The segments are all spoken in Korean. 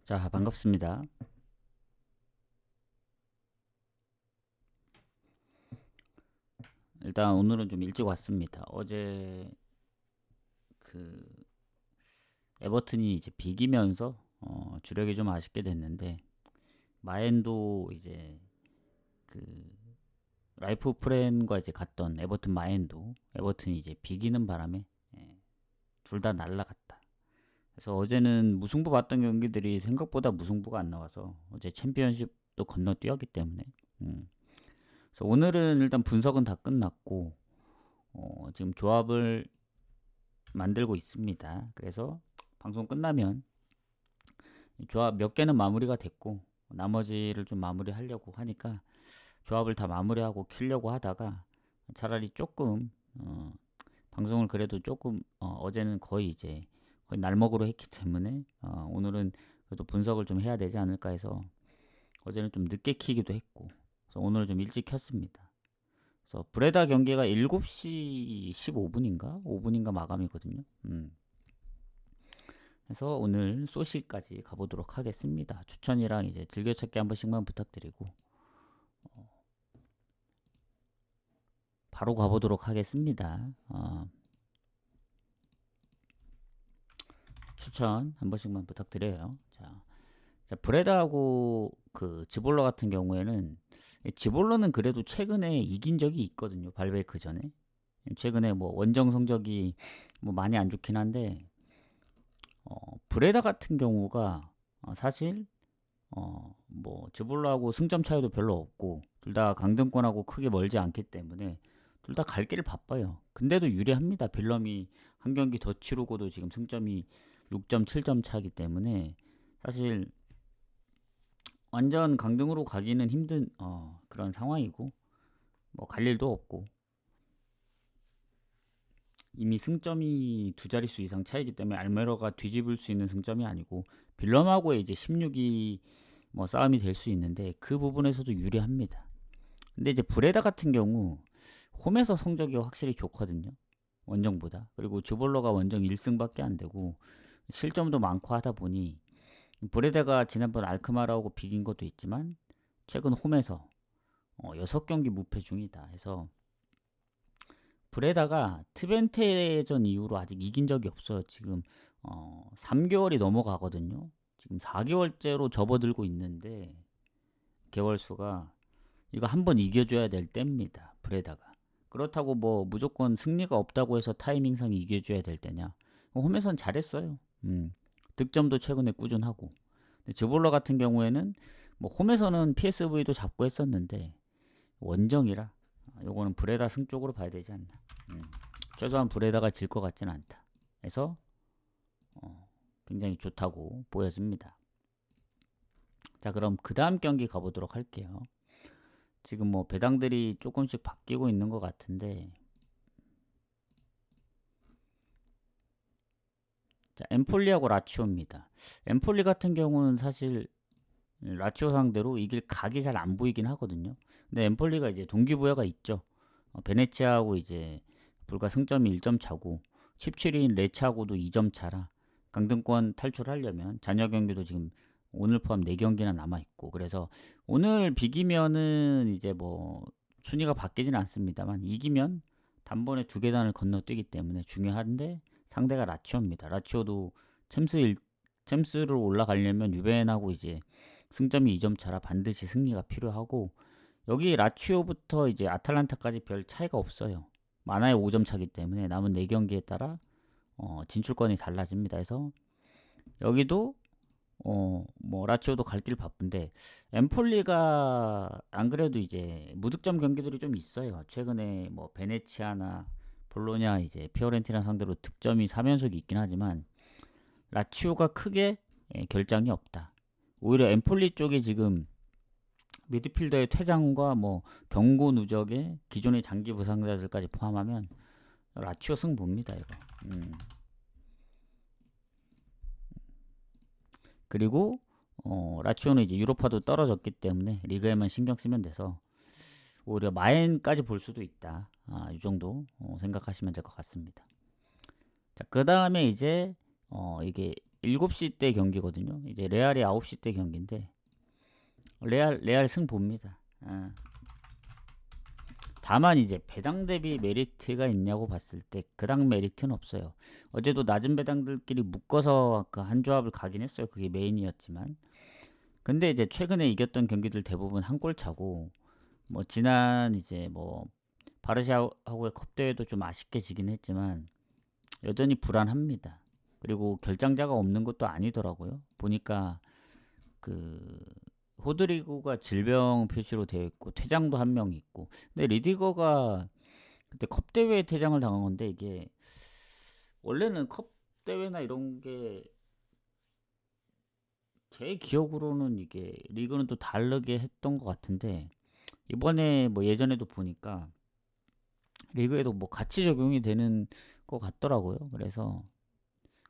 자, 반갑습니다. 일단 오늘은 좀 일찍 왔습니다. 어제 그 에버튼이 이제 비기면서 주력이 좀 아쉽게 됐는데 마엔도 이제 그 라이프 프렌과 이제 갔던 에버튼 마엔도 에버튼이 이제 비기는 바람에 둘 다 날라갔다. 그래서 어제는 무승부 봤던 경기들이 생각보다 무승부가 안 나와서 어제 챔피언십도 건너뛰었기 때문에 그래서 오늘은 일단 분석은 다 끝났고 지금 조합을 만들고 있습니다. 그래서 방송 끝나면 조합 몇 개는 마무리가 됐고 나머지를 좀 마무리하려고 하니까 조합을 다 마무리하고 키려고 하다가 차라리 조금 방송을 그래도 조금 어제는 거의 이제 거의 날먹으로 했기 때문에 오늘은 그래도 분석을 좀 해야 되지 않을까 해서 어제는 좀 늦게 키기도 했고 그래서 오늘 좀 일찍 켰습니다. 그래서 브레다 경기가 7시 15분인가 5분인가 마감이거든요. 그래서 오늘 소시까지 가보도록 하겠습니다. 추천이랑 이제 즐겨찾기 한 번씩만 부탁드리고 바로 가보도록 하겠습니다. 추천 한 번씩만 부탁드려요. 자, 브레다하고 그 지볼러 같은 경우에는 지볼러는 그래도 최근에 이긴 적이 있거든요. 발베이크 전에. 최근에 뭐 원정 성적이 뭐 많이 안 좋긴 한데 브레다 같은 경우가 사실 뭐 즈볼라하고 승점 차이도 별로 없고 둘 다 강등권하고 크게 멀지 않기 때문에 둘 다 갈 길을 바빠요. 근데도 유리합니다. 빌럼이 한 경기 더 치르고도 지금 승점이 6점, 7점 차기 때문에 사실 완전 강등으로 가기는 힘든 그런 상황이고 뭐 갈 일도 없고 이미 승점이 두 자릿수 이상 차이기 때문에 알메로가 뒤집을 수 있는 승점이 아니고 빌럼하고의 이제 16이 뭐 싸움이 될 수 있는데 그 부분에서도 유리합니다. 근데 이제 브레다 같은 경우 홈에서 성적이 확실히 좋거든요. 원정보다. 그리고 주볼러가 원정 1승밖에 안 되고 실점도 많고 하다 보니 브레다가 지난번 알크마라하고 비긴 것도 있지만 최근 홈에서 6경기 무패 중이다 해서 브레다가 트벤테전 이후로 아직 이긴 적이 없어요. 지금 3개월이 넘어가거든요. 지금 4개월째로 접어들고 있는데 개월수가 이거 한번 이겨줘야 될 때입니다. 브레다가. 그렇다고 뭐 무조건 승리가 없다고 해서 타이밍상 이겨줘야 될 때냐. 홈에선 잘했어요. 득점도 최근에 꾸준하고. 즈볼러 같은 경우에는 뭐 홈에서는 PSV도 잡고 했었는데 원정이라 요거는 브레다 승 쪽으로 봐야 되지 않나. 최소한 브레다가 질 것 같진 않다. 그래서 굉장히 좋다고 보여집니다. 자, 그럼 그 다음 경기 가보도록 할게요. 지금 뭐 배당들이 조금씩 바뀌고 있는 것 같은데 자, 엠폴리하고 라치오입니다. 엠폴리 같은 경우는 사실 라치오 상대로 이길 각이 잘 안 보이긴 하거든요. 근데 엠폴리가 이제 동기부여가 있죠. 베네치아하고 이제 불과 승점이 1점 차고 17위인 레츠하고도 2점 차라 강등권 탈출하려면 잔여 경기도 지금 오늘 포함 4경기나 남아있고 그래서 오늘 비기면은 이제 뭐 순위가 바뀌진 않습니다만 이기면 단번에 두 계단을 건너뛰기 때문에 중요한데 상대가 라치오입니다. 라치오도 챔스로 올라가려면 유벤하고 이제 승점이 2점 차라 반드시 승리가 필요하고 여기 라치오부터 이제 아탈란타까지 별 차이가 없어요. 만화의 5점 차기 때문에 남은 4경기에 따라 진출권이 달라집니다. 그래서 여기도 뭐 라치오도 갈 길 바쁜데 엠폴리가 안 그래도 이제 무득점 경기들이 좀 있어요. 최근에 뭐 베네치아나 볼로냐 이제 피오렌티나 상대로 득점이 3연속이 있긴 하지만 라치오가 크게 결장이 없다. 오히려 엠폴리 쪽이 지금 미드필더의 퇴장과 뭐 경고 누적에 기존의 장기 부상자들까지 포함하면 라치오 승부입니다 이거. 그리고 라치오는 이제 유로파도 떨어졌기 때문에 리그에만 신경 쓰면 돼서 오히려 마엔까지 볼 수도 있다. 이 정도 생각하시면 될 것 같습니다. 자, 그 다음에 이제 이게 7시 때 경기거든요. 이제 레알이 9시 때 경기인데 레알 승 봅니다. 다만 이제 배당 대비 메리트가 있냐고 봤을 때 그닥 메리트는 없어요. 어제도 낮은 배당들끼리 묶어서 그 한 조합을 가긴 했어요. 그게 메인이었지만. 근데 이제 최근에 이겼던 경기들 대부분 한 골 차고 뭐 지난 이제 뭐 바르샤하고의 컵 대회도 좀 아쉽게 지긴 했지만 여전히 불안합니다. 그리고 결장자가 없는 것도 아니더라고요. 보니까 그 호드리고가 질병 표시로 되어 있고 퇴장도 한 명 있고. 근데 리디거가 그때 컵 대회에 퇴장을 당한 건데 이게 원래는 컵 대회나 이런 게 제 기억으로는 이게 리그는 또 다르게 했던 것 같은데 이번에 뭐 예전에도 보니까 리그에도 뭐 같이 적용이 되는 것 같더라고요. 그래서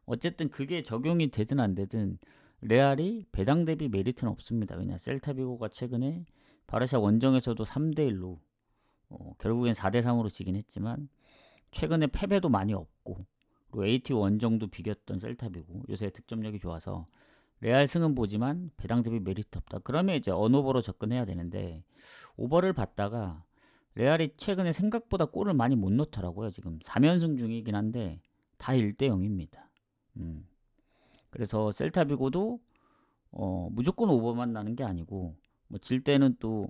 어쨌든 그게 적용이 되든 안 되든 레알이 배당 대비 메리트는 없습니다. 왜냐 셀타비고가 최근에 바르샤 원정에서도 3대1로 결국엔 4대3으로 지긴 했지만 최근에 패배도 많이 없고 그리고 AT 원정도 비겼던 셀타비고 요새 득점력이 좋아서 레알 승은 보지만 배당 대비 메리트 없다. 그러면 이제 언오버로 접근해야 되는데 오버를 받다가 레알이 최근에 생각보다 골을 많이 못 넣더라고요. 지금 3연승 중이긴 한데 다 1대 0입니다. 그래서 셀타비고도 무조건 오버만 나는 게 아니고 뭐 질 때는 또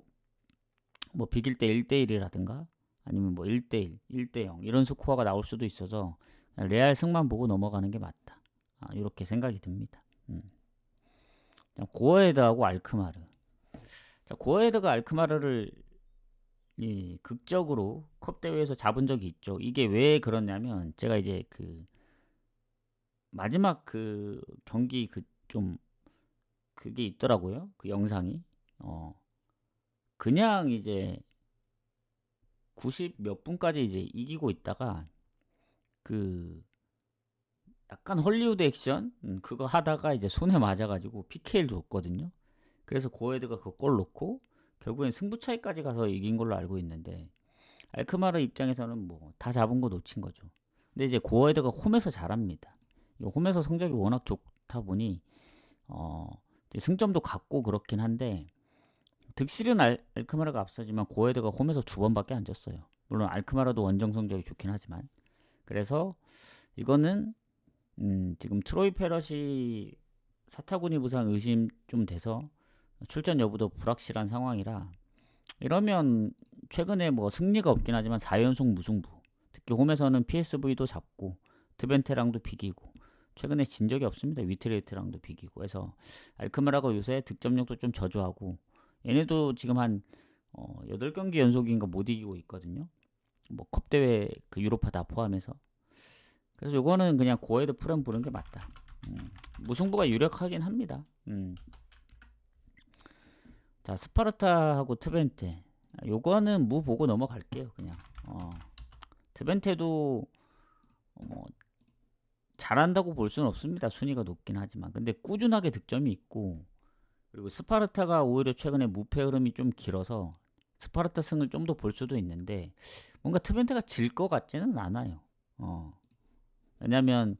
뭐 비길 때 1대 1이라든가 아니면 뭐 1대 1, 1대 0 이런 스코어가 나올 수도 있어서 레알 승만 보고 넘어가는 게 맞다. 이렇게 생각이 듭니다. 고어헤드하고 알크마르. 자, 고어헤드가 알크마르를 극적으로 컵 대회에서 잡은 적이 있죠. 이게 왜 그러냐면 제가 이제 그 마지막 그 경기 그 좀 그게 있더라고요. 그 영상이 그냥 이제 90 몇 분까지 이제 이기고 있다가 그 약간 헐리우드 액션 그거 하다가 이제 손에 맞아가지고 PK를 줬거든요. 그래서 고헤드가 그 골 넣고 결국엔 승부 차이까지 가서 이긴 걸로 알고 있는데 알크마르 입장에서는 뭐 다 잡은 거 놓친 거죠. 근데 이제 고헤드가 홈에서 잘합니다. 홈에서 성적이 워낙 좋다 보니 이제 승점도 같고 그렇긴 한데 득실은 알크마르가 앞서지만 고헤드가 홈에서 2번밖에 안 졌어요. 물론 알크마르도 원정 성적이 좋긴 하지만 그래서 이거는 지금 트로이 페럿이 사타구니 부상 의심 좀 돼서 출전 여부도 불확실한 상황이라 이러면 최근에 뭐 승리가 없긴 하지만 4연속 무승부 특히 홈에서는 PSV도 잡고 트벤테랑도 비기고 최근에 진 적이 없습니다. 위트레이트랑도 비기고 해서 알크마라가 요새 득점력도 좀 저조하고 얘네도 지금 한 8경기 연속인가 못 이기고 있거든요. 뭐 컵대회 그 유로파 다 포함해서 그래서 요거는 그냥 고헤드 프렘 부른 게 맞다. 무승부가 유력하긴 합니다. 자 스파르타하고 트벤테 요거는 무 보고 넘어갈게요. 그냥 트벤테도 잘한다고 볼 수는 없습니다. 순위가 높긴 하지만 근데 꾸준하게 득점이 있고 그리고 스파르타가 오히려 최근에 무패 흐름이 좀 길어서 스파르타 승을 좀 더 볼 수도 있는데 뭔가 트벤테가 질 것 같지는 않아요. 왜냐면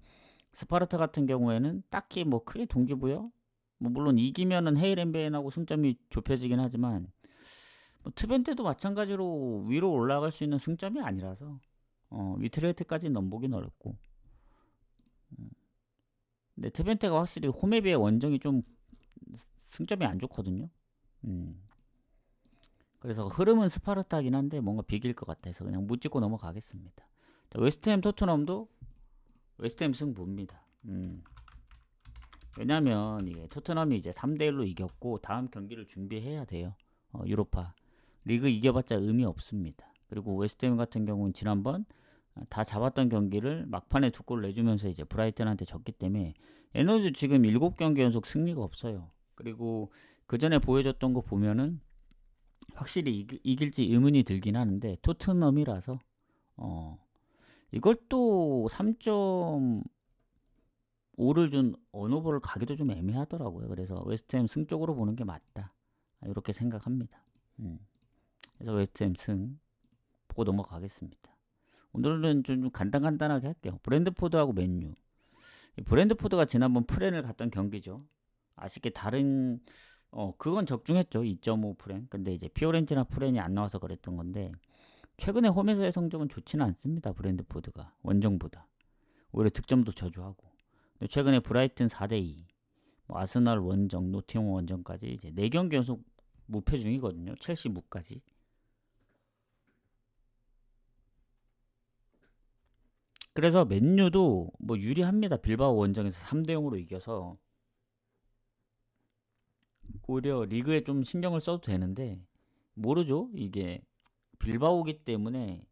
스파르타 같은 경우에는 딱히 뭐 크게 동기부여 뭐 물론 이기면은 헤이렌베인하고 승점이 좁혀지긴 하지만 뭐 트벤테도 마찬가지로 위로 올라갈 수 있는 승점이 아니라서 위트레이트까지 넘보긴 어렵고 근데 트벤테가 확실히 홈에 비해 원정이 좀 승점이 안 좋거든요. 그래서 흐름은 스파르타긴 한데 뭔가 비길 것 같아서 그냥 묻짚고 넘어가겠습니다. 자, 웨스트햄 토트넘도 웨스트햄 승 봅니다. 왜냐면 이게 토트넘이 이제 3대1로 이겼고 다음 경기를 준비해야 돼요. 유로파 리그 이겨봤자 의미 없습니다. 그리고 웨스트햄 같은 경우는 지난번 다 잡았던 경기를 막판에 2골 내주면서 이제 브라이튼한테 졌기 때문에 에너지 지금 7경기 연속 승리가 없어요. 그리고 그 전에 보여줬던 거 보면은 확실히 이길지 의문이 들긴 하는데 토트넘이라서 이걸 또 3.5를 준 언오버를 가기도 좀 애매하더라고요. 그래서 웨스트햄 승 쪽으로 보는 게 맞다. 이렇게 생각합니다. 그래서 웨스트햄 승 보고 넘어가겠습니다. 오늘은 좀 간단하게 할게요. 브랜드포드하고 맨유. 브랜드포드가 지난번 프렌을 갔던 경기죠. 아쉽게 다른 그건 적중했죠. 2.5 프렌. 근데 이제 피오렌티나 프렌이 안 나와서 그랬던 건데 최근에 홈에서의 성적은 좋지는 않습니다. 브랜드포드가 원정보다 오히려 득점도 저조하고. 근데 최근에 브라이튼 4대2, 뭐 아스날 원정, 노팅엄 원정까지 이제 4경기 연속 무패 중이거든요. 첼시 무까지. 그래서 맨유도 뭐 유리합니다. 빌바오 원정에서 3대0으로 이겨서 오히려 리그에 좀 신경을 써도 되는데 모르죠. 이게 빌바오기 때문에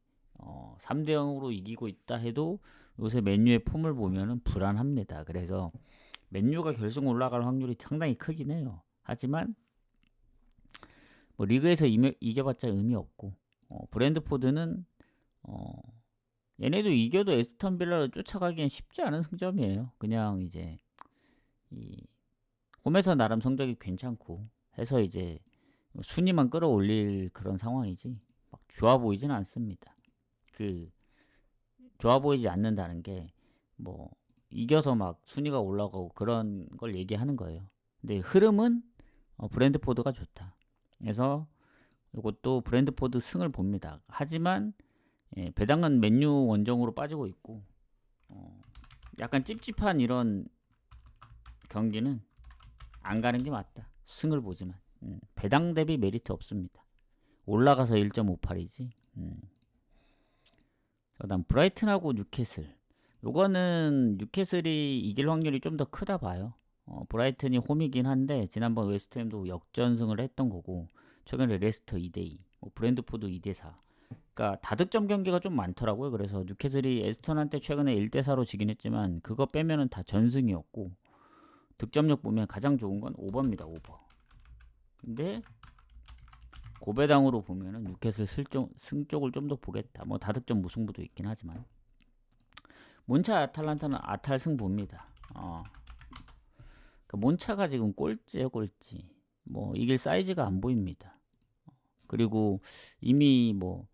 3대0으로 이기고 있다 해도 요새 맨유의 폼을 보면은 불안합니다. 그래서 맨유가 결승 올라갈 확률이 상당히 크긴 해요. 하지만 뭐 리그에서 이겨봤자 의미 없고 브랜드포드는 어, 얘네도 이겨도 에스턴 빌라를 쫓아가기엔 쉽지 않은 승점이에요. 그냥 이제 이 홈에서 나름 성적이 괜찮고 해서 이제 순위만 끌어올릴 그런 상황이지 막 좋아 보이진 않습니다. 그 좋아 보이지 않는다는 게 뭐 이겨서 막 순위가 올라가고 그런 걸 얘기하는 거예요. 근데 흐름은 브랜드포드가 좋다. 그래서 이것도 브랜드포드 승을 봅니다. 하지만 배당은 맨유 원정으로 빠지고 있고 약간 찝찝한 이런 경기는 안 가는 게 맞다. 승을 보지만 배당 대비 메리트 없습니다. 올라가서 1.58이지. 그다음 브라이튼하고 뉴캐슬. 요거는 뉴캐슬이 이길 확률이 좀 더 크다 봐요. 브라이튼이 홈이긴 한데 지난번 웨스트햄도 역전승을 했던 거고 최근에 레스터 2대2, 뭐 브랜드포드 2대4. 그러니까 다득점 경기가 좀 많더라고요. 그래서 뉴캐슬이 에스턴한테 최근에 1대4로 지긴 했지만 그거 빼면은 다 전승이었고 득점력 보면 가장 좋은 건 오버입니다. 오버. 근데 고배당으로 보면은 뉴캐슬 승 쪽을 좀 더 보겠다. 뭐 다득점 무승부도 있긴 하지만 몬차 아탈란타는 아탈승 봅니다. 그러니까 몬차가 지금 꼴찌에 꼴찌. 뭐 이길 사이즈가 안 보입니다. 그리고 이미 뭐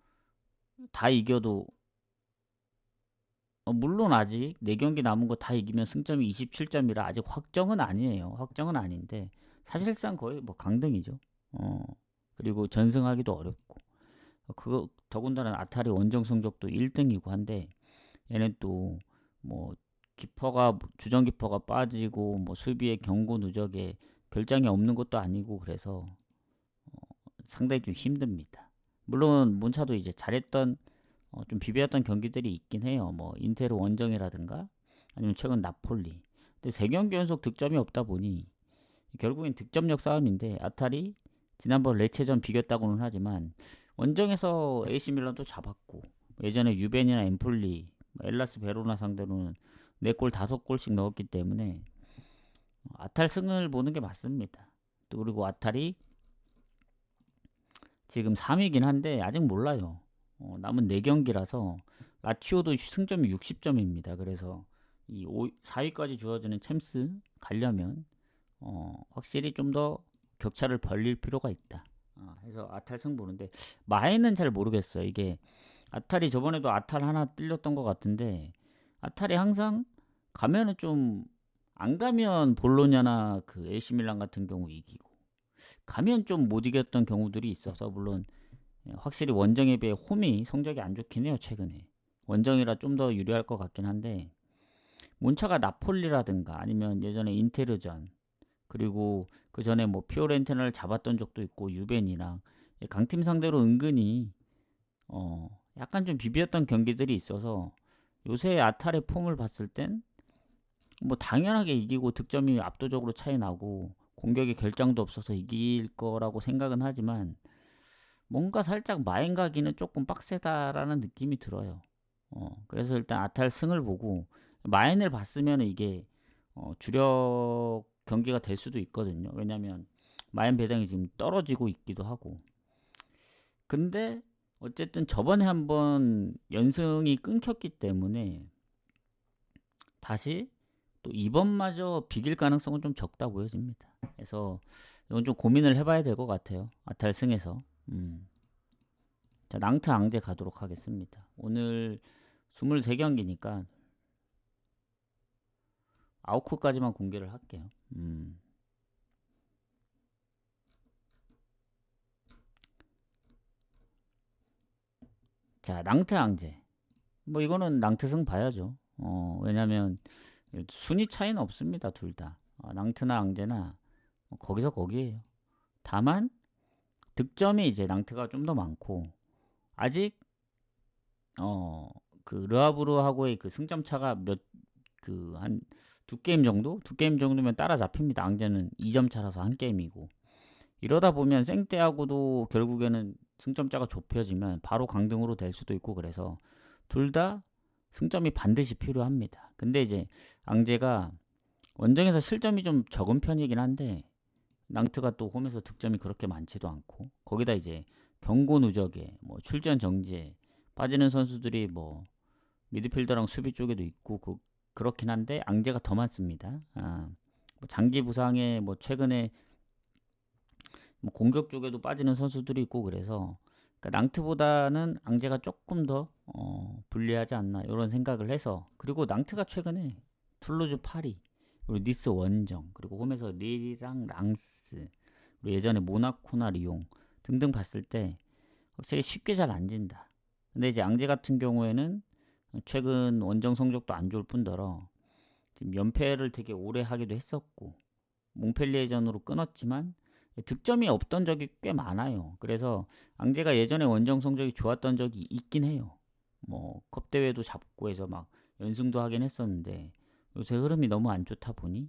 다 이겨도 물론 아직 4경기 남은 거 다 이기면 승점이 27점이라 아직 확정은 아니에요. 확정은 아닌데 사실상 거의 뭐 강등이죠. 그리고 전승하기도 어렵고 그거 더군다나 아탈이 원정 성적도 1등이고 한데 얘는 또 뭐 기퍼가 주전 기퍼가 빠지고 뭐 수비의 경고 누적에 결장이 없는 것도 아니고 그래서 상당히 좀 힘듭니다. 물론 몬차도 이제 잘했던 좀 비벼왔던 경기들이 있긴 해요. 뭐 인테르 원정이라든가 아니면 최근 나폴리. 근데 3경기 연속 득점이 없다 보니 결국엔 득점력 싸움인데 아탈이 지난번 레체전 비겼다고는 하지만 원정에서 AC 밀란도 잡았고 예전에 유벤이나 엠폴리, 엘라스 베로나 상대로는 4골 5골씩 넣었기 때문에 아탈 승을 보는 게 맞습니다. 또 그리고 아탈이 지금 3위긴 한데 아직 몰라요. 남은 4경기라서 라치오도 승점이 60점입니다. 그래서 이 4위까지 주어지는 챔스 가려면 확실히 좀 더 격차를 벌릴 필요가 있다. 해서 아탈 승 보는데 마에는 잘 모르겠어요. 이게 아탈이 저번에도 아탈 하나 뚫렸던 것 같은데 아탈이 항상 가면은 좀 안 가면 볼로냐나 그 AC 밀란 같은 경우 이기고 가면 좀 못 이겼던 경우들이 있어서 물론 확실히 원정에 비해 홈이 성적이 안 좋긴 해요. 최근에 원정이라 좀 더 유리할 것 같긴 한데 몬차가 나폴리라든가 아니면 예전에 인테르전 그리고 그 전에 뭐 피오렌티나를 잡았던 적도 있고 유벤이랑 강팀 상대로 은근히 약간 좀 비비었던 경기들이 있어서 요새 아탈의 폼을 봤을 땐 뭐 당연하게 이기고 득점이 압도적으로 차이 나고 공격에 결장도 없어서 이길 거라고 생각은 하지만 뭔가 살짝 마인 가기는 조금 빡세다라는 느낌이 들어요. 그래서 일단 아탈 승을 보고 마인을 봤으면 이게 주력 경기가 될 수도 있거든요. 왜냐면 마인 배당이 지금 떨어지고 있기도 하고. 근데 어쨌든 저번에 한번 연승이 끊겼기 때문에 다시 또 이번마저 비길 가능성은 좀 적다 보여집니다. 그래서 이건 좀 고민을 해봐야 될 것 같아요. 아탈 승에서. 자, 낭트 앙제 가도록 하겠습니다. 오늘 23경기니까 아우크까지만 공개를 할게요. 자, 낭트 앙제. 뭐 이거는 낭트승 봐야죠. 왜냐면 순위 차이는 없습니다. 둘 다. 낭트나 앙제나 거기서 거기에요. 다만 득점이 이제 낭트가 좀 더 많고 아직 그 르하브르하고의 그 승점 차가 한 두 게임 정도? 두 게임 정도면 따라잡힙니다. 앙제는 2점 차라서 한 게임이고. 이러다 보면 생떼하고도 결국에는 승점차가 좁혀지면 바로 강등으로 될 수도 있고 그래서 둘 다 승점이 반드시 필요합니다. 근데 이제 앙제가 원정에서 실점이 좀 적은 편이긴 한데 낭트가 또 홈에서 득점이 그렇게 많지도 않고 거기다 이제 경고 누적에 뭐 출전 정지에 빠지는 선수들이 뭐 미드필더랑 수비 쪽에도 있고 그렇긴 한데 앙제가 더 많습니다. 뭐 장기 부상에 뭐 최근에 뭐 공격 쪽에도 빠지는 선수들이 있고 그래서 그러니까 낭트보다는 앙제가 조금 더 불리하지 않나 이런 생각을 해서 그리고 낭트가 최근에 툴루즈 파리 그리고 니스 원정 그리고 홈에서 릴이랑 랑스 그리고 예전에 모나코나 리옹 등등 봤을 때 확실히 쉽게 잘 안 진다. 근데 이제 앙제 같은 경우에는 최근 원정 성적도 안 좋을 뿐더러 지금 연패를 되게 오래 하기도 했었고 몽펠리에전으로 끊었지만 득점이 없던 적이 꽤 많아요. 그래서 앙제가 예전에 원정 성적이 좋았던 적이 있긴 해요. 뭐 컵대회도 잡고 해서 막 연승도 하긴 했었는데 요새 흐름이 너무 안 좋다 보니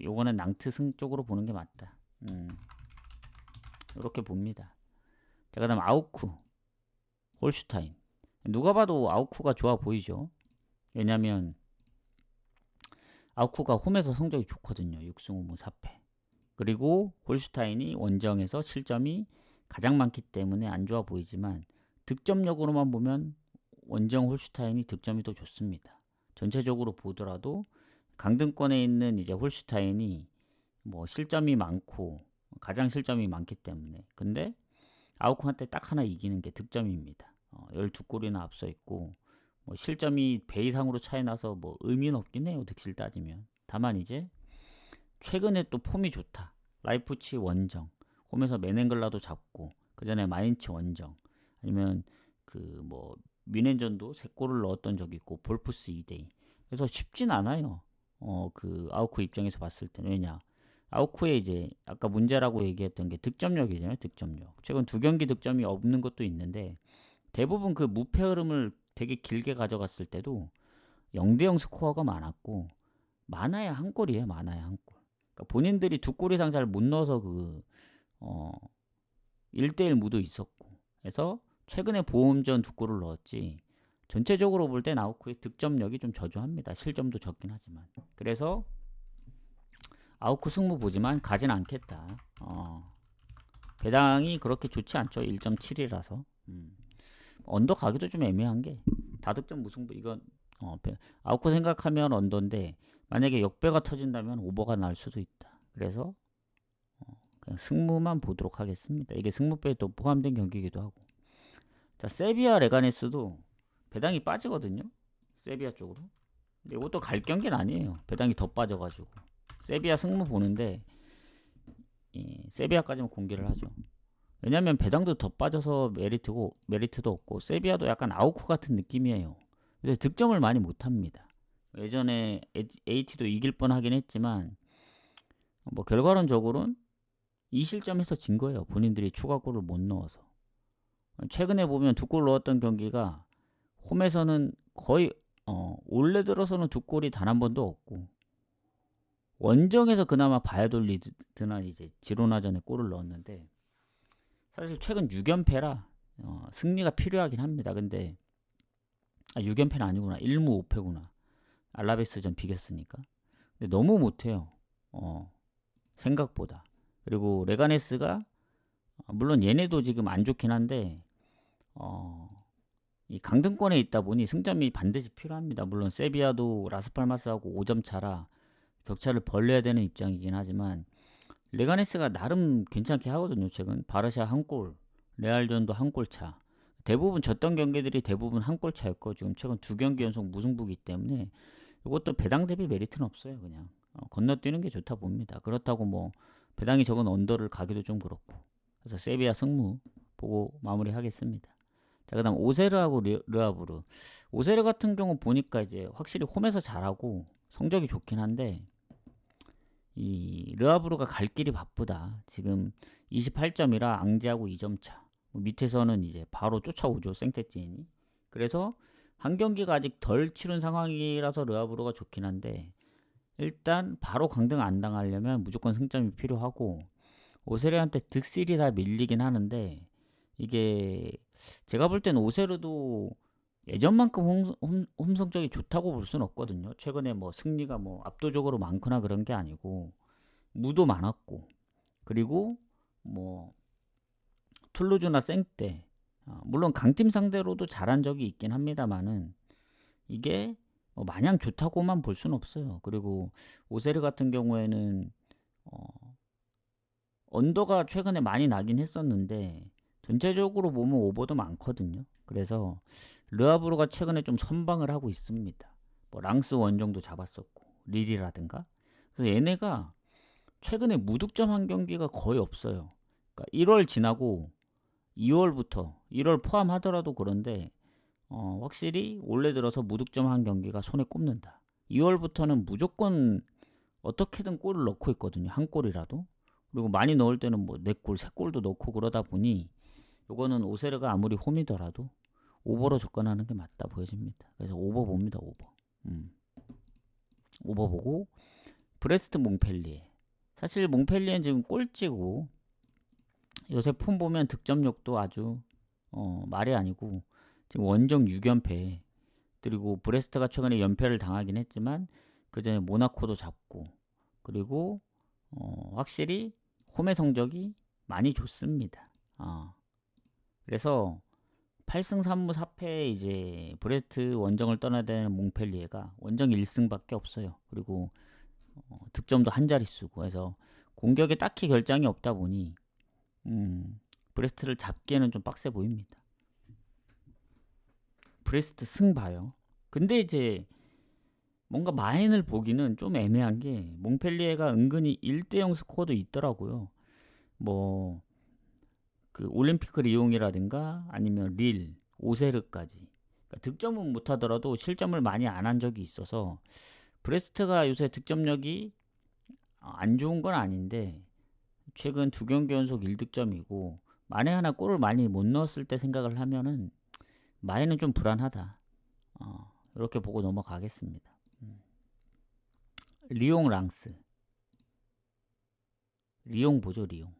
요거는 낭트승 쪽으로 보는 게 맞다. 이렇게 봅니다. 자, 그다음 아우쿠, 홀슈타인. 누가 봐도 아우쿠가 좋아 보이죠. 왜냐면 아우쿠가 홈에서 성적이 좋거든요. 6승 5무 4패. 그리고 홀슈타인이 원정에서 실점이 가장 많기 때문에 안 좋아 보이지만 득점력으로만 보면 원정 홀슈타인이 득점이 더 좋습니다. 전체적으로 보더라도 강등권에 있는 이제 홀슈타인이 뭐 실점이 많고 가장 실점이 많기 때문에 근데 아우크한테 딱 하나 이기는 게 득점입니다. 12골이나 앞서 있고 뭐 실점이 배 이상으로 차이 나서 뭐 의미는 없긴 해요. 득실 따지면. 다만 이제 최근에 또 폼이 좋다. 라이프치 원정 홈에서 메넨글라도 잡고 그 전에 마인츠 원정 아니면 그 뭐 뮌헨전도 3골을 넣었던 적이 있고 볼프스 2대2 그래서 쉽진 않아요. 그 아우크 입장에서 봤을 때는 왜냐 아우크의 이제 아까 문제라고 얘기했던 게 득점력이잖아요. 득점력. 최근 2경기 득점이 없는 것도 있는데 대부분 그 무패 흐름을 되게 길게 가져갔을 때도 0대0 스코어가 많았고 많아야 한 골이에요. 많아야 한 골. 그러니까 본인들이 2골 이상 잘 못 넣어서 1대1 무도 있었고 그래서 최근에 보험전 2골을 넣었지 전체적으로 볼 땐 아우크의 득점력이 좀 저조합니다. 실점도 적긴 하지만 그래서 아우크 승부 보지만 가진 않겠다. 배당이 그렇게 좋지 않죠. 1.7이라서 언더 가기도 좀 애매한 게 다득점 무승부 이건 아우크 생각하면 언더인데 만약에 역배가 터진다면 오버가 날 수도 있다. 그래서 그냥 승무만 보도록 하겠습니다. 이게 승무배에 또 포함된 경기이기도 하고 자 세비야 레가네스도 배당이 빠지거든요. 세비야 쪽으로 근데 이것도 갈 경기는 아니에요. 배당이 더 빠져가지고 세비야 승무 보는데 세비야까지만 공개를 하죠. 왜냐면 배당도 더 빠져서 메리트도 없고 세비야도 약간 아우쿠 같은 느낌이에요. 그래서 득점을 많이 못합니다. 예전에 AT도 이길 뻔하긴 했지만 뭐 결과론적으로는 2실점해서 진 거예요. 본인들이 추가골을 못 넣어서. 최근에 보면 2골 넣었던 경기가 홈에서는 거의 올해 들어서는 2골이 단 한 번도 없고 원정에서 그나마 바야돌리드나 이제 지로나전에 골을 넣었는데 사실 최근 6연패라 승리가 필요하긴 합니다. 근데 6연패는 아니구나. 1무 5패구나. 알라베스전 비겼으니까. 근데 너무 못해요. 생각보다. 그리고 레가네스가 물론 얘네도 지금 안 좋긴 한데 이 강등권에 있다 보니 승점이 반드시 필요합니다. 물론 세비야도 라스팔마스하고 5점 차라 격차를 벌려야 되는 입장이긴 하지만 레가네스가 나름 괜찮게 하거든요. 최근 바르샤 한 골, 레알전도 한 골 차. 대부분 졌던 경기들이 대부분 한 골 차였고 지금 최근 2경기 연속 무승부기 때문에 이것도 배당 대비 메리트는 없어요. 그냥 건너뛰는 게 좋다 봅니다. 그렇다고 뭐 배당이 적은 언더를 가기도 좀 그렇고. 그래서 세비야 승무 보고 마무리하겠습니다. 자, 그다음 오세르하고 르아브르. 오세르 같은 경우 보니까 이제 확실히 홈에서 잘하고 성적이 좋긴 한데 이 르아브르가 갈 길이 바쁘다. 지금 28점이라 앙제하고 2점 차. 밑에서는 이제 바로 쫓아오죠. 생테티엔이. 그래서 한 경기가 아직 덜 치른 상황이라서 르아브르가 좋긴 한데 일단 바로 강등 안 당하려면 무조건 승점이 필요하고 오세르한테 득실이 다 밀리긴 하는데 이게 제가 볼 때는 오세르도 예전만큼 홈 성적이 좋다고 볼 수는 없거든요. 최근에 뭐 승리가 뭐 압도적으로 많거나 그런 게 아니고 무도 많았고 그리고 뭐 툴루즈나 생떼 물론 강팀 상대로도 잘한 적이 있긴 합니다만은 이게 뭐 마냥 좋다고만 볼 수는 없어요. 그리고 오세르 같은 경우에는 언더가 최근에 많이 나긴 했었는데 전체적으로 보면 오버도 많거든요. 그래서 르아브르가 최근에 좀 선방을 하고 있습니다. 뭐 랑스 원정도 잡았었고 릴이라든가. 그래서 얘네가 최근에 무득점 한 경기가 거의 없어요. 그러니까 1월 지나고 2월부터 1월 포함하더라도 그런데 확실히 올해 들어서 무득점 한 경기가 손에 꼽는다. 2월부터는 무조건 어떻게든 골을 넣고 있거든요. 한 골이라도. 그리고 많이 넣을 때는 뭐 4골, 3골도 넣고 그러다 보니 요거는 오세르가 아무리 홈이더라도 오버로 접근하는 게 맞다 보여집니다. 그래서 오버 봅니다. 오버. 오버 보고 브레스트 몽펠리에. 사실 몽펠리에는 지금 꼴찌고 요새 폼 보면 득점력도 아주 말이 아니고 지금 원정 6연패 그리고 브레스트가 최근에 연패를 당하긴 했지만 그전에 모나코도 잡고 그리고 확실히 홈의 성적이 많이 좋습니다. 그래서 8승 3무 4패 이제 브레스트 원정을 떠나야 되는 몽펠리에가 원정 1승밖에 없어요. 그리고 득점도 한 자릿수고 해서 공격에 딱히 결장이 없다 보니 브레스트를 잡기에는 좀 빡세 보입니다. 브레스트 승 봐요. 근데 이제 뭔가 마인을 보기는 좀 애매한 게 몽펠리에가 은근히 1대0 스코어도 있더라고요. 뭐 그 올림피크 리옹이라든가 아니면 릴, 오세르까지 그러니까 득점은 못하더라도 실점을 많이 안 한 적이 있어서 브레스트가 요새 득점력이 안 좋은 건 아닌데 최근 2경기 연속 1득점이고 만에 하나 골을 많이 못 넣었을 때 생각을 하면은 마인은 좀 불안하다. 이렇게 보고 넘어가겠습니다. 리옹 랑스. 리옹 보죠, 리옹.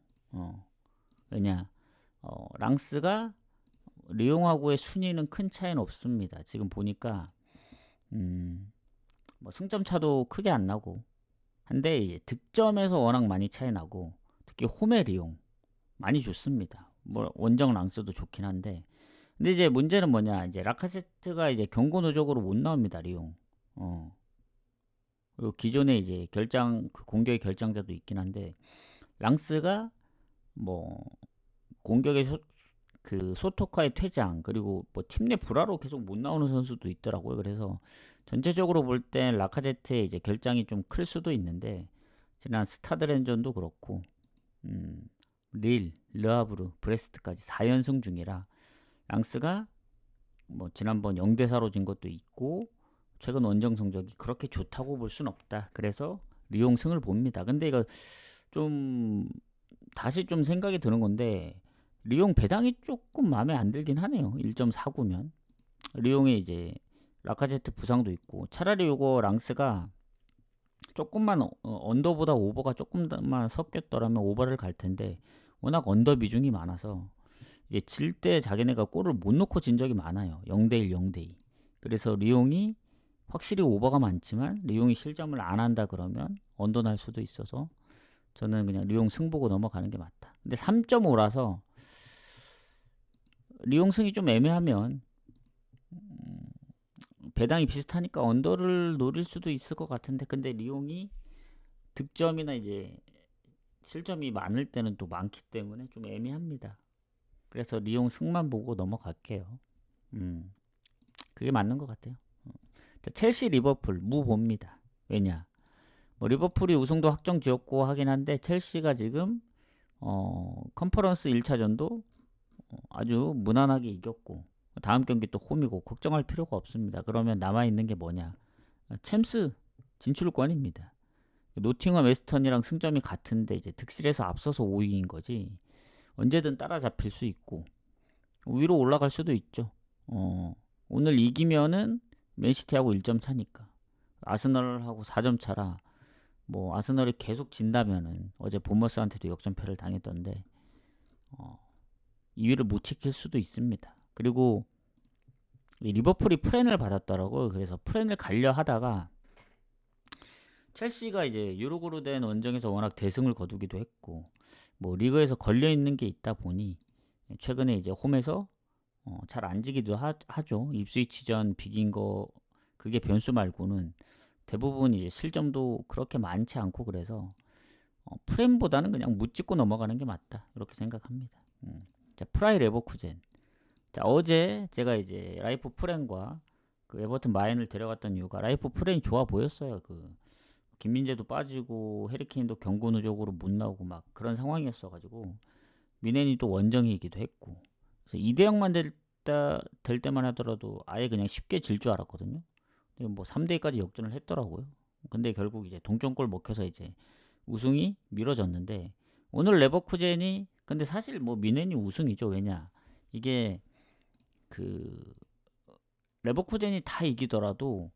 왜냐, 랑스가 리옹하고의 순위는 큰 차이는 없습니다. 지금 보니까, 뭐 승점 차도 크게 안 나고, 한데, 이제 득점에서 워낙 많이 차이 나고, 특히 홈의 리옹. 많이 좋습니다. 뭐, 원정 랑스도 좋긴 한데, 근데 이제 문제는 뭐냐, 이제 라카제트가 이제 경고 누적으로 못 나옵니다, 리옹. 그리고 기존에 이제 그 공격의 결정자도 있긴 한데 랑스가 뭐 공격의 그 소토카의 퇴장 그리고 뭐 팀 내 불화로 계속 못 나오는 선수도 있더라고요. 그래서 전체적으로 볼 땐 라카제트의 이제 결장이 좀 클 수도 있는데 지난 스타드렌전도 그렇고 릴, 르하브르, 브레스트까지 4연승 중이라 랑스가 뭐 지난번 0대4로 진 것도 있고 최근 원정 성적이 그렇게 좋다고 볼 순 없다. 그래서 리옹 승을 봅니다. 근데 이거 좀 다시 좀 생각이 드는 건데 리옹 배당이 조금 마음에 안 들긴 하네요. 1.49면 리옹에 이제 라카제트 부상도 있고 차라리 요거 랑스가 조금만 언더보다 오버가 조금만 섞였더라면 오버를 갈 텐데 워낙 언더 비중이 많아서 이게 질 때 자기네가 골을 못 넣고 진 적이 많아요. 0대1, 0대2. 그래서 리옹이 확실히 오버가 많지만 리옹이 실점을 안 한다 그러면 언더 날 수도 있어서 저는 그냥 리옹 승 보고 넘어가는 게 맞다. 근데 3.5라서 리옹 승이 좀 애매하면 배당이 비슷하니까 언더를 노릴 수도 있을 것 같은데 근데 리옹이 득점이나 이제 실점이 많을 때는 또 많기 때문에 좀 애매합니다. 그래서 리옹 승만 보고 넘어갈게요. 그게 맞는 것 같아요. 자, 첼시 리버풀 무봅니다. 왜냐? 뭐 리버풀이 우승도 확정 지었고 하긴 한데 첼시가 지금 컨퍼런스 1차전도 아주 무난하게 이겼고 다음 경기 또 홈이고 걱정할 필요가 없습니다. 그러면 남아있는 게 뭐냐? 챔스 진출권입니다. 노팅엄 웨스턴이랑 승점이 같은데 이제 득실에서 앞서서 5위인 거지. 언제든 따라잡힐 수 있고 위로 올라갈 수도 있죠. 오늘 이기면은 맨시티하고 1점 차니까. 아스널하고 4점 차라 뭐 아스널이 계속 진다면은 어제 보머스한테도 역전패를 당했던데 2위를 못 지킬 수도 있습니다. 그리고 리버풀이 프렌을 받았더라고요. 그래서 프렌을 가려 하다가 첼시가 이제 유로그로 된 원정에서 워낙 대승을 거두기도 했고 뭐 리그에서 걸려 있는 게 있다 보니 최근에 이제 홈에서 잘 안 지기도 하죠. 입스위치전 비긴 거 그게 변수 말고는 대부분 이제 실점도 그렇게 많지 않고 그래서 프렌보다는 그냥 묻짚고 넘어가는 게 맞다 이렇게 생각합니다. 자, 프라이 레버쿠젠. 자, 어제 제가 이제 라이프 프렌과 그 에버튼 마인을 데려갔던 이유가 라이프 프렌이 좋아 보였어요. 그 김민재도 빠지고 해리케인도 경고 누적으로 못 나오고 막 그런 상황이었어가지고 미넨이 또 원정이기도 했고 그래서 2대0만 될 때만 하더라도 아예 그냥 쉽게 질 줄 알았거든요. 근데 뭐 3대2까지 역전을 했더라고요. 근데 결국 이제 동점골 먹혀서 이제 우승이 미뤄졌는데 오늘 레버쿠젠이 근데 사실 뭐 미넨이 우승이죠. 왜냐 이게 그 레버쿠젠이 다 이기더라도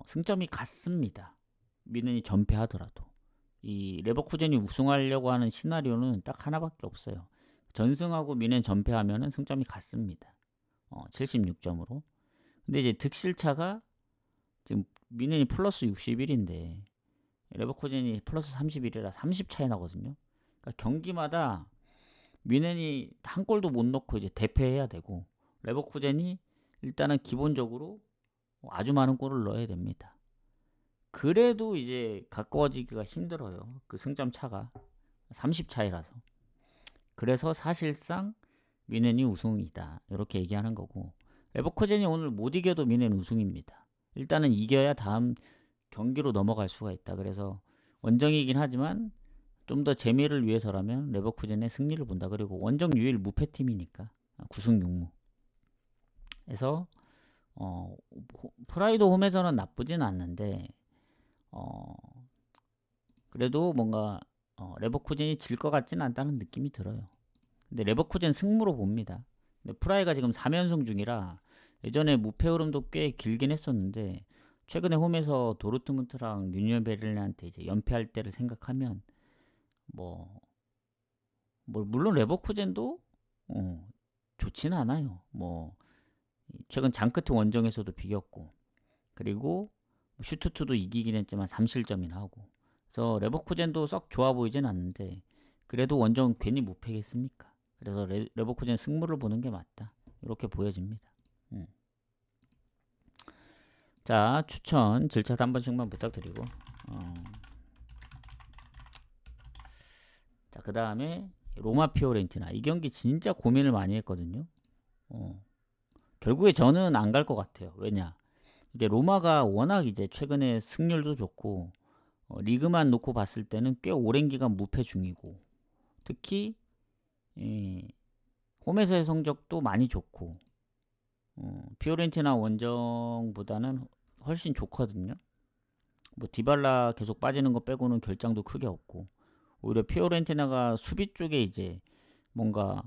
승점이 같습니다. 미넨이 전패하더라도 이 레버쿠젠이 우승하려고 하는 시나리오는 딱 하나밖에 없어요. 전승하고 미넨 전패하면은 승점이 같습니다. 76점으로. 근데 이제 득실차가 지금 미넨이 플러스 61인데 레버쿠젠이 플러스 31이라 30 차이 나거든요. 그러니까 경기마다 미넨이 한 골도 못 넣고 이제 대패해야 되고 레버쿠젠이 일단은 기본적으로 아주 많은 골을 넣어야 됩니다. 그래도 이제 가까워지기가 힘들어요. 그 승점 차가 30 차이라서. 그래서 사실상 미넨이 우승이다. 이렇게 얘기하는 거고 레버쿠젠이 오늘 못 이겨도 미넨 우승입니다. 일단은 이겨야 다음 경기로 넘어갈 수가 있다. 그래서 원정이긴 하지만 좀 더 재미를 위해서라면 레버쿠젠의 승리를 본다. 그리고 원정 유일 무패팀이니까 9승 6무. 그래서 프라이도 홈에서는 나쁘진 않는데 그래도 뭔가 레버쿠젠이 질 것 같지는 않다는 느낌이 들어요. 근데 레버쿠젠 승무로 봅니다. 근데 프라이가 지금 3연승 중이라 예전에 무패 흐름도 꽤 길긴 했었는데 최근에 홈에서 도르트문트랑 유니언 베를린한테 이제 연패할 때를 생각하면 뭐 물론 레버쿠젠도 좋진 않아요. 뭐 최근 장크트 원정에서도 비겼고 그리고 슈투트도 이기긴 했지만 3실점이나 하고 그래서 레버쿠젠도 썩 좋아 보이진 않는데 그래도 원정 괜히 무패겠습니까? 그래서 레버쿠젠 승부를 보는 게 맞다 이렇게 보여집니다. 자, 추천 질차트 한 번씩만 부탁드리고 자, 그 다음에 로마 피오렌티나 이 경기 진짜 고민을 많이 했거든요. 결국에 저는 안 갈 것 같아요. 왜냐 이제 로마가 워낙 이제 최근에 승률도 좋고 리그만 놓고 봤을 때는 꽤 오랜 기간 무패 중이고 특히 홈에서의 성적도 많이 좋고 피오렌티나 원정보다는 훨씬 좋거든요. 뭐 디발라 계속 빠지는 거 빼고는 결장도 크게 없고 오히려 피오렌티나가 수비 쪽에 이제 뭔가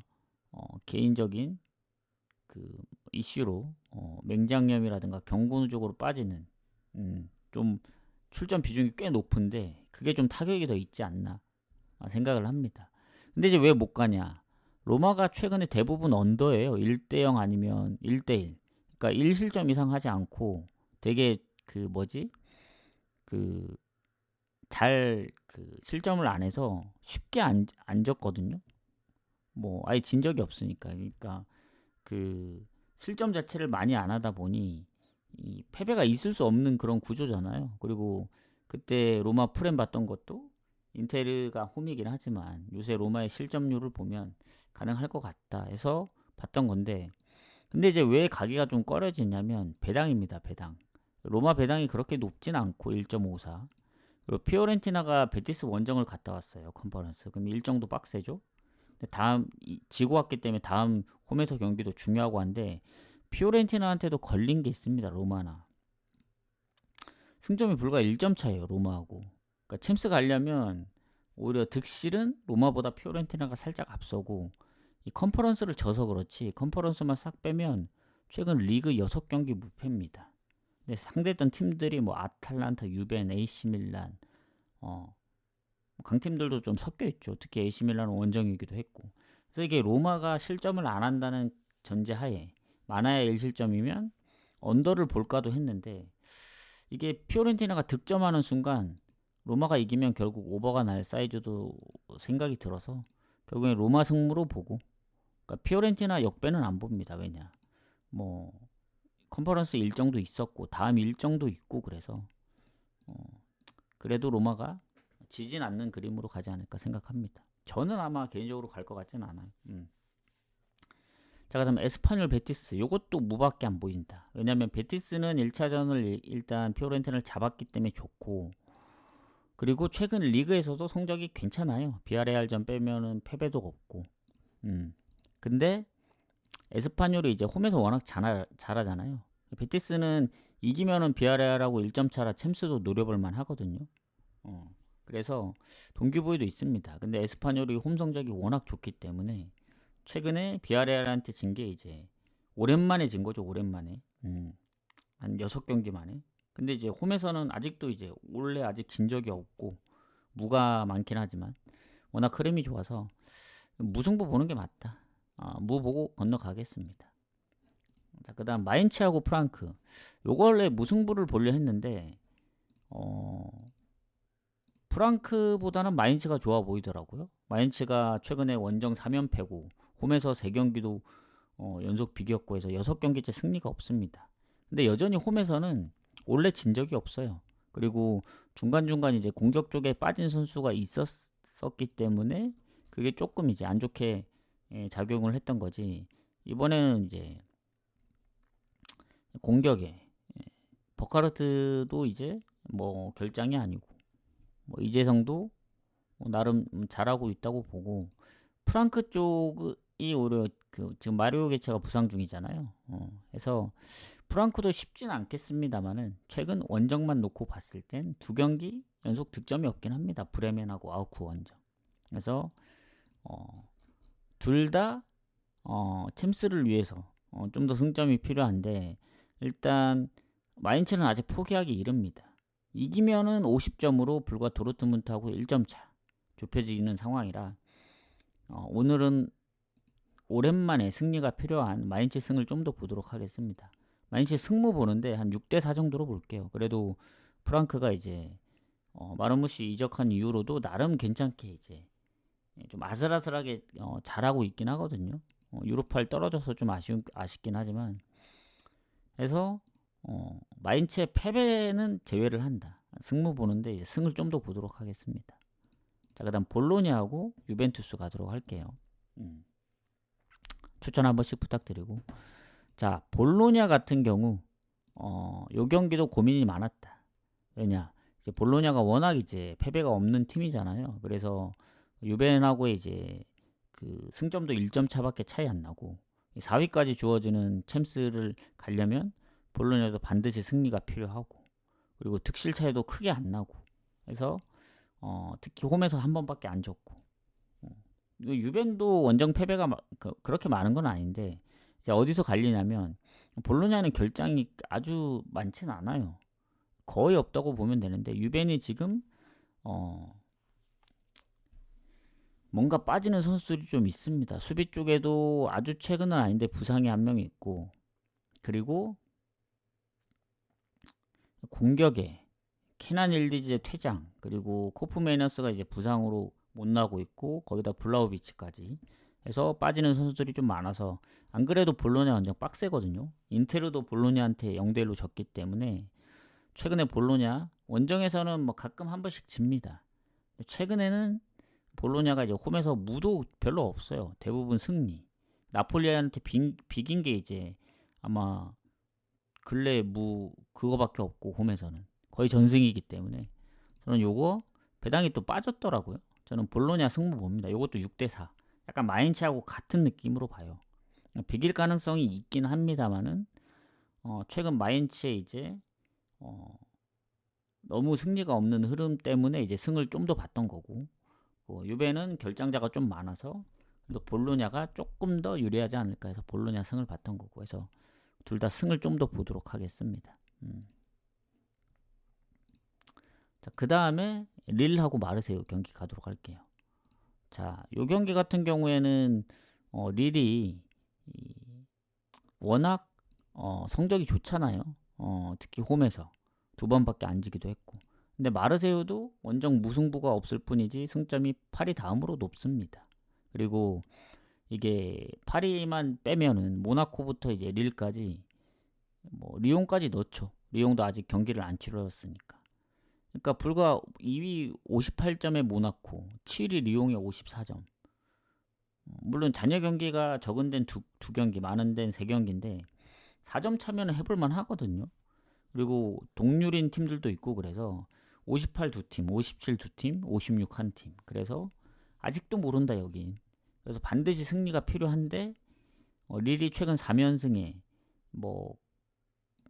개인적인 그 이슈로 맹장염이라든가 경고누적으로 빠지는 좀 출전 비중이 꽤 높은데 그게 좀 타격이 더 있지 않나 생각을 합니다. 근데 이제 왜 못 가냐? 로마가 최근에 대부분 언더예요. 1대0 아니면 1대1. 그러니까 1실점 이상 하지 않고 되게 잘 실점을 안 해서 쉽게 안 졌거든요. 뭐 아예 진 적이 없으니까. 그러니까 그 실점 자체를 많이 안 하다 보니 이 패배가 있을 수 없는 그런 구조잖아요. 그리고 그때 로마 프렘 봤던 것도 인테르가 홈이긴 하지만 요새 로마의 실점률을 보면 가능할 것 같다 해서 봤던 건데 근데 이제 왜 가기가 좀 꺼려지냐면 배당입니다. 배당. 로마 배당이 그렇게 높진 않고 1.54. 그리고 피오렌티나가 베티스 원정을 갔다 왔어요. 컨퍼런스. 그럼 일정도 빡세죠. 근데 지고 왔기 때문에 다음 홈에서 경기도 중요하고 한데 피오렌티나한테도 걸린 게 있습니다. 로마나. 승점이 불과 1점 차예요. 로마하고. 그러니까 챔스 가려면 오히려 득실은 로마보다 피오렌티나가 살짝 앞서고 이 컨퍼런스를 져서 그렇지 컨퍼런스만 싹 빼면 최근 리그 6경기 무패입니다. 근데 상대했던 팀들이 뭐 아탈란타, 유벤, AC 밀란 강팀들도 좀 섞여 있죠. 특히 AC 밀란은 원정이기도 했고. 그래서 이게 로마가 실점을 안 한다는 전제하에 많아야 1실점이면 언더를 볼까도 했는데 이게 피오렌티나가 득점하는 순간 로마가 이기면 결국 오버가 날 사이즈도 생각이 들어서 결국엔 로마 승무로 보고 그러니까 피오렌티나 역배는 안 봅니다. 왜냐 뭐 컨퍼런스 일정도 있었고 다음 일정도 있고 그래서 그래도 로마가 지진 않는 그림으로 가지 않을까 생각합니다. 저는 아마 개인적으로 갈 것 같진 않아요. 자, 그다음 에스파뇰 베티스. 요것도 무밖에 안 보인다. 왜냐면 베티스는 1차전을 일단 피오렌티나를 잡았기 때문에 좋고 그리고 최근 리그에서도 성적이 괜찮아요. 비아레알전 빼면은 패배도 없고. 근데 에스파뇰이 이제 홈에서 워낙 잘하잖아요. 베티스는 이기면은 비아레알하고 1점 차라 챔스도 노려볼 만 하거든요. 그래서 동기부여도 있습니다. 근데 에스파뇰이 홈 성적이 워낙 좋기 때문에 최근에 비아레알한테 진 게 이제 오랜만에 진 거죠. 오랜만에. 한 6경기 만에. 근데 이제 홈에서는 아직도 이제 원래 아직 진 적이 없고 무가 많긴 하지만 워낙 흐름이 좋아서 무승부 보는 게 맞다. 무 보고 건너가겠습니다. 자, 그다음 마인츠하고 프랑크. 요거 원래 무승부를 보려 했는데 프랑크보다는 마인츠가 좋아 보이더라고요. 마인츠가 최근에 원정 3연패고 홈에서 3경기도 연속 비겼고 해서 6경기째 승리가 없습니다. 근데 여전히 홈에서는 원래 진 적이 없어요. 그리고 중간중간 이제 공격 쪽에 빠진 선수가 있었기 때문에 그게 조금 이제 안 좋게 작용을 했던 거지. 이번에는 이제 공격에 버카르트도 이제 뭐 결장이 아니고 뭐 이재성도 나름 잘하고 있다고 보고 프랑크 쪽이 오히려 지금 마리오 게체가 부상 중이잖아요. 그래서 프랑크도 쉽진 않겠습니다만은 최근 원정만 놓고 봤을 땐 2경기 연속 득점이 없긴 합니다. 브레멘하고 아우크 원정. 그래서 둘 다 챔스를 위해서 좀 더 승점이 필요한데 일단 마인츠는 아직 포기하기 이릅니다. 이기면은 50점으로 불과 도르트문트하고 1점 차 좁혀지는 상황이라 오늘은 오랜만에 승리가 필요한 마인츠 승을 좀 더 보도록 하겠습니다. 마인츠 승무 보는데 한 6대4 정도로 볼게요. 그래도 프랑크가 이제 마르무시 이적한 이후로도 나름 괜찮게 이제 좀 아슬아슬하게 잘하고 있긴 하거든요. 유로파를 떨어져서 좀 아쉽긴 하지만 해서 마인츠의 패배는 제외를 한다. 승무 보는데 이제 승을 좀 더 보도록 하겠습니다. 자, 그다음 볼로냐하고 유벤투스 가도록 할게요. 추천 한 번씩 부탁드리고. 자, 볼로냐 같은 경우 요 경기도 고민이 많았다. 왜냐? 이제 볼로냐가 워낙 이제 패배가 없는 팀이잖아요. 그래서 유벤하고 이제 그 승점도 1점 차밖에 차이 안 나고 4위까지 주어지는 챔스를 가려면 볼로냐도 반드시 승리가 필요하고 그리고 득실 차이도 크게 안 나고 그래서 특히 홈에서 한 번밖에 안 졌고 유벤도 원정 패배가 그렇게 많은 건 아닌데 이제 어디서 갈리냐면 볼로냐는 결장이 아주 많진 않아요. 거의 없다고 보면 되는데 유벤이 지금 뭔가 빠지는 선수들이 좀 있습니다. 수비 쪽에도 아주 최근은 아닌데 부상이 한 명 있고 그리고 공격에 케난 일디즈의 퇴장 그리고 코프메이너스가 이제 부상으로 못 나오고 있고 거기다 블라우비치까지 해서 빠지는 선수들이 좀 많아서 안 그래도 볼로냐 완전 빡세거든요. 인테르도 볼로냐한테 0대1로 졌기 때문에 최근에 볼로냐 원정에서는 뭐 가끔 한 번씩 집니다. 최근에는 볼로냐가 이제 홈에서 무도 별로 없어요. 대부분 승리. 나폴리한테 비긴 게 이제 아마 근래 그거밖에 없고 홈에서는 거의 전승이기 때문에 저는 요거 배당이 또 빠졌더라고요. 저는 볼로냐 승부 봅니다. 요것도 6대4 약간 마인츠하고 같은 느낌으로 봐요. 비길 가능성이 있긴 합니다만은 최근 마인츠의 이제 너무 승리가 없는 흐름 때문에 이제 승을 좀 더 봤던 거고, 유베는 결장자가 좀 많아서 그래도 볼로냐가 조금 더 유리하지 않을까 해서 볼로냐 승을 봤던 거고 해서 둘 다 승을 좀 더 보도록 하겠습니다. 자, 그 다음에 릴하고 마르세유 경기 가도록 할게요. 자, 요 경기 같은 경우에는 릴이 워낙 성적이 좋잖아요. 특히 홈에서 2번밖에 안 지기도 했고. 근데 마르세유도 원정 무승부가 없을 뿐이지 승점이 파리 다음으로 높습니다. 그리고 이게 파리만 빼면은 모나코부터 이제 릴까지 리옹까지 넣죠. 리옹도 아직 경기를 안 치러졌으니까. 그러니까 불과 2위 58점의 모나코, 7위 리옹의 54점. 물론 잔여 경기가 적은 데는 두 경기, 많은 데는 3경기인데 4점 차면은 해볼만 하거든요. 그리고 동률인 팀들도 있고 그래서 58 두 팀, 57 두 팀, 56 한 팀. 그래서 아직도 모른다 여긴. 그래서 반드시 승리가 필요한데 릴이 최근 3연승에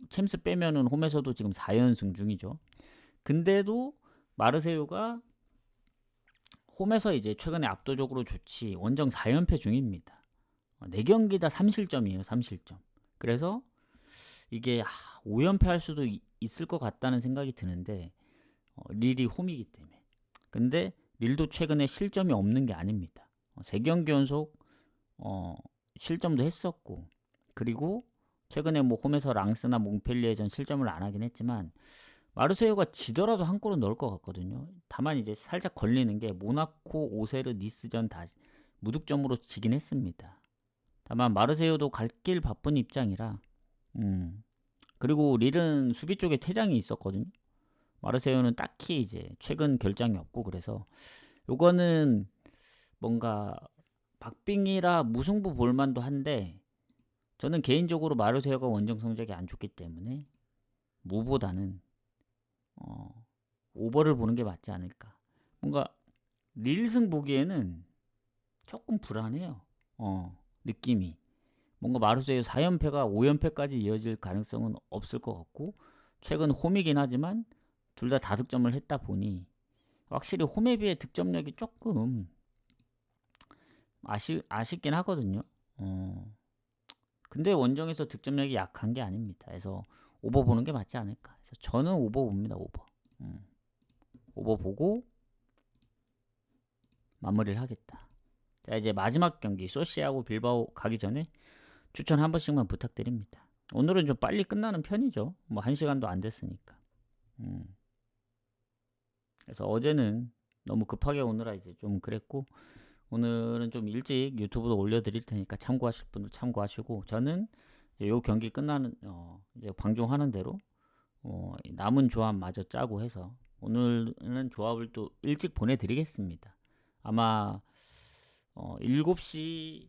챔스 빼면은 홈에서도 지금 4연승 중이죠. 근데도 마르세유가 홈에서 이제 최근에 압도적으로 좋지 원정 4연패 중입니다. 4경기 다 3실점이에요. 3실점. 그래서 이게 5연패 할 수도 있을 것 같다는 생각이 드는데 릴이 홈이기 때문에. 근데 릴도 최근에 실점이 없는 게 아닙니다. 3경기 연속 실점도 했었고, 그리고 최근에 홈에서 랑스나 몽펠리에전 실점을 안 하긴 했지만 마르세유가 지더라도 한 골은 넣을 것 같거든요. 다만 이제 살짝 걸리는 게 모나코, 오세르, 니스전 다 무득점으로 지긴 했습니다. 다만 마르세유도 갈 길 바쁜 입장이라 그리고 릴은 수비 쪽에 퇴장이 있었거든요. 마르세유는 딱히 이제 최근 결장이 없고 그래서 요거는 뭔가 박빙이라 무승부 볼만도 한데 저는 개인적으로 마르세유가 원정 성적이 안 좋기 때문에 무보다는 오버를 보는 게 맞지 않을까. 뭔가 릴승 보기에는 조금 불안해요. 느낌이. 뭔가 마르세유 4연패가 5연패까지 이어질 가능성은 없을 것 같고 최근 홈이긴 하지만 둘 다 다득점을 했다 보니 확실히 홈에 비해 득점력이 조금 아쉽긴 하거든요. 근데 원정에서 득점력이 약한 게 아닙니다. 그래서 오버 보는 게 맞지 않을까. 그래서 저는 오버 봅니다. 오버. 오버 보고 마무리를 하겠다. 자, 이제 마지막 경기 소시하고 빌바오 가기 전에 추천 한 번씩만 부탁드립니다. 오늘은 좀 빨리 끝나는 편이죠. 1시간도 안 됐으니까. 그래서 어제는 너무 급하게 오느라 이제 좀 그랬고 오늘은 좀 일찍 유튜브도 올려드릴 테니까 참고하실 분들 참고하시고 저는 이제 요 경기 끝나는 이제 방송하는 대로 남은 조합 마저 짜고 해서 오늘은 조합을 또 일찍 보내드리겠습니다. 아마 7시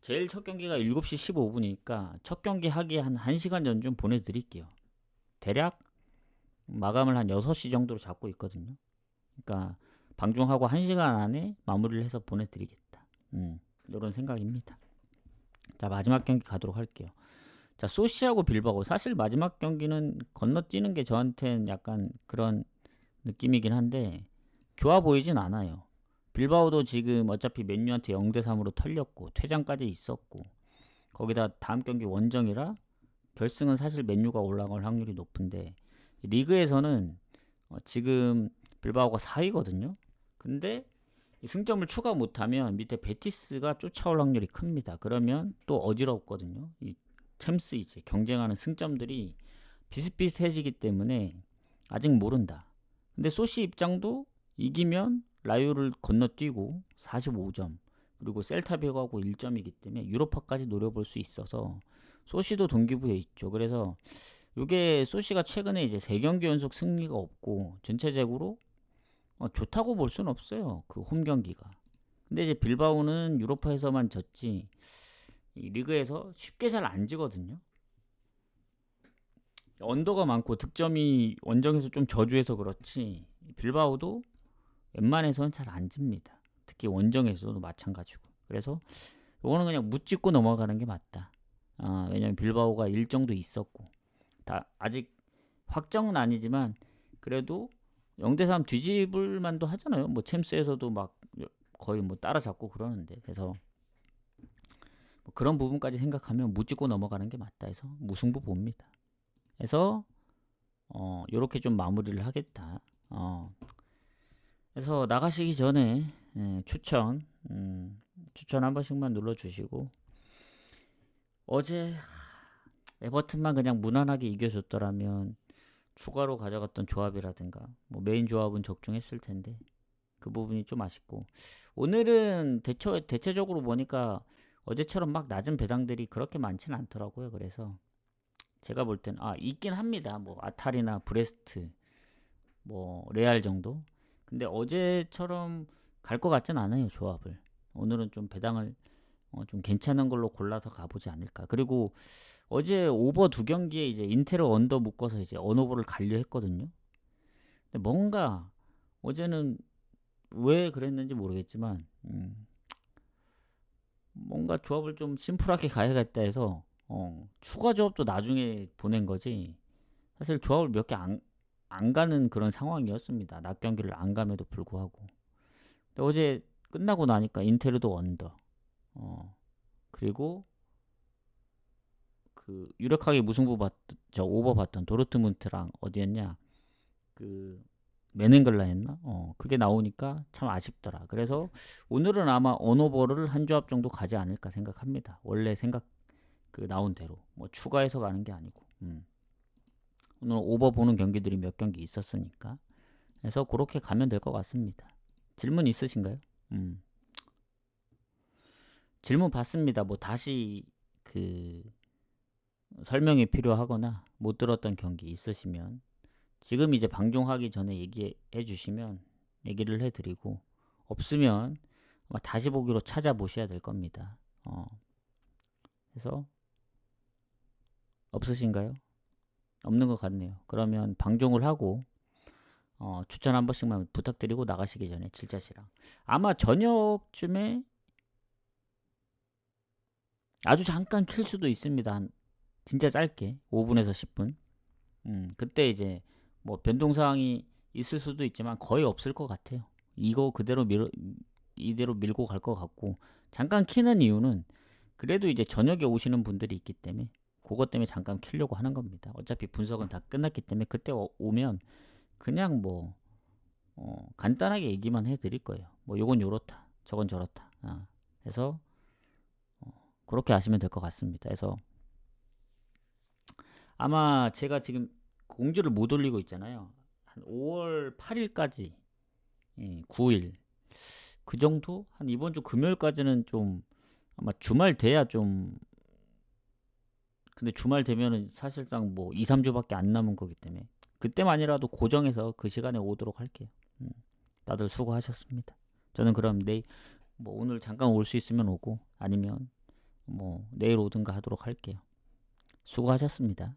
제일 첫 경기가 7시 15분이니까 첫 경기 하기 한 1시간 전쯤 보내드릴게요. 대략 마감을 한 6시 정도로 잡고 있거든요. 그러니까 방송하고 1시간 안에 마무리를 해서 보내드리겠다. 이런 생각입니다. 자, 마지막 경기 가도록 할게요. 자, 소시하고 빌바오. 사실 마지막 경기는 건너뛰는 게 저한테는 약간 그런 느낌이긴 한데 좋아 보이진 않아요. 빌바오도 지금 어차피 맨유한테 0대3으로 털렸고 퇴장까지 있었고 거기다 다음 경기 원정이라 결승은 사실 맨유가 올라갈 확률이 높은데 리그에서는 지금 빌바오가 4위거든요. 근데 승점을 추가 못하면 밑에 베티스가 쫓아올 확률이 큽니다. 그러면 또 어지럽거든요. 이 챔스 이제 경쟁하는 승점들이 비슷비슷해지기 때문에 아직 모른다. 근데 소시 입장도 이기면 라요를 건너뛰고 45점 그리고 셀타비고하고 1점이기 때문에 유로파까지 노려볼 수 있어서 소시도 동기부여에 있죠. 그래서 이게 소시가 최근에 이제 3경기 연속 승리가 없고 전체적으로 좋다고 볼 수는 없어요. 그 홈 경기가. 근데 이제 빌바오는 유로파에서만 졌지 이 리그에서 쉽게 잘 안 지거든요. 언더가 많고 득점이 원정에서 좀 저조해서 그렇지 빌바오도 웬만해서는 잘 안 집니다. 특히 원정에서도 마찬가지고. 그래서 이거는 그냥 묻짚고 넘어가는 게 맞다. 왜냐면 빌바오가 일정도 있었고 다 아직 확정은 아니지만 그래도 0대3 뒤집을 만도 하잖아요. 뭐 챔스에서도 막 거의 뭐 따라잡고 그러는데. 그래서 뭐 그런 부분까지 생각하면 묻짚고 넘어가는 게 맞다 해서 무승부 봅니다. 그래서 요렇게 좀 마무리를 하겠다. 그래서 나가시기 전에 추천 한 번씩만 눌러주시고, 어제 에버튼만 그냥 무난하게 이겨줬더라면 추가로 가져갔던 조합이라든가 뭐 메인 조합은 적중했을 텐데 그 부분이 좀 아쉽고, 오늘은 대체적으로 보니까 어제처럼 막 낮은 배당들이 그렇게 많지는 않더라고요. 그래서 제가 볼 땐 있긴 합니다. 뭐 아탈이나 브레스트, 뭐 레알 정도. 근데 어제처럼 갈 것 같진 않아요, 조합을. 오늘은 좀 배당을 좀 괜찮은 걸로 골라서 가보지 않을까. 그리고 어제 오버 두 경기에 이제 인테르 언더 묶어서 이제 언오버를 가려 했거든요. 근데 뭔가 어제는 왜 그랬는지 모르겠지만 뭔가 조합을 좀 심플하게 가야겠다 해서 추가 조합도 나중에 보낸 거지. 사실 조합을 몇 개 안 가는 그런 상황이었습니다. 낮 경기를 안 감에도 불구하고. 근데 어제 끝나고 나니까 인테르도 언더. 그리고 그 유력하게 무승부 저 오버 봤던 도르트문트랑 어디였냐? 그 메넨글라였나? 그게 나오니까 참 아쉽더라. 그래서 오늘은 아마 언오버를 한 조합 정도 가지 않을까 생각합니다. 원래 생각 그 나온 대로 뭐 추가해서 가는 게 아니고. 오늘 오버 보는 경기들이 몇 경기 있었으니까. 그래서 그렇게 가면 될 것 같습니다. 질문 있으신가요? 질문 받습니다. 뭐 다시 그 설명이 필요하거나 못 들었던 경기 있으시면 지금 이제 방송하기 전에 얘기해 주시면 얘기를 해드리고, 없으면 아마 다시 보기로 찾아보셔야 될 겁니다. 그래서 없으신가요? 없는 것 같네요. 그러면 방송을 하고 추천 한 번씩만 부탁드리고 나가시기 전에 질자씨랑 아마 저녁쯤에 아주 잠깐 킬 수도 있습니다. 진짜 짧게 5분에서 10분. 그때 이제 뭐 변동사항이 있을 수도 있지만 거의 없을 것 같아요. 이거 이대로 밀고 갈 것 같고, 잠깐 키는 이유는 그래도 이제 저녁에 오시는 분들이 있기 때문에 그것 때문에 잠깐 키려고 하는 겁니다. 어차피 분석은 다 끝났기 때문에 그때 오면 그냥 뭐 간단하게 얘기만 해드릴 거예요. 뭐 요건 요렇다, 저건 저렇다. 그래서 그렇게 아시면 될 것 같습니다. 그래서 아마 제가 지금 공지를 못 올리고 있잖아요. 한 5월 8일까지 9일 그 정도? 한 이번 주 금요일까지는 좀 아마 주말 돼야 좀, 근데 주말 되면은 사실상 뭐 2, 3주밖에 안 남은 거기 때문에 그때만이라도 고정해서 그 시간에 오도록 할게요. 다들 수고하셨습니다. 저는 그럼 내일 뭐 오늘 잠깐 올 수 있으면 오고 아니면 뭐 내일 오든가 하도록 할게요. 수고하셨습니다.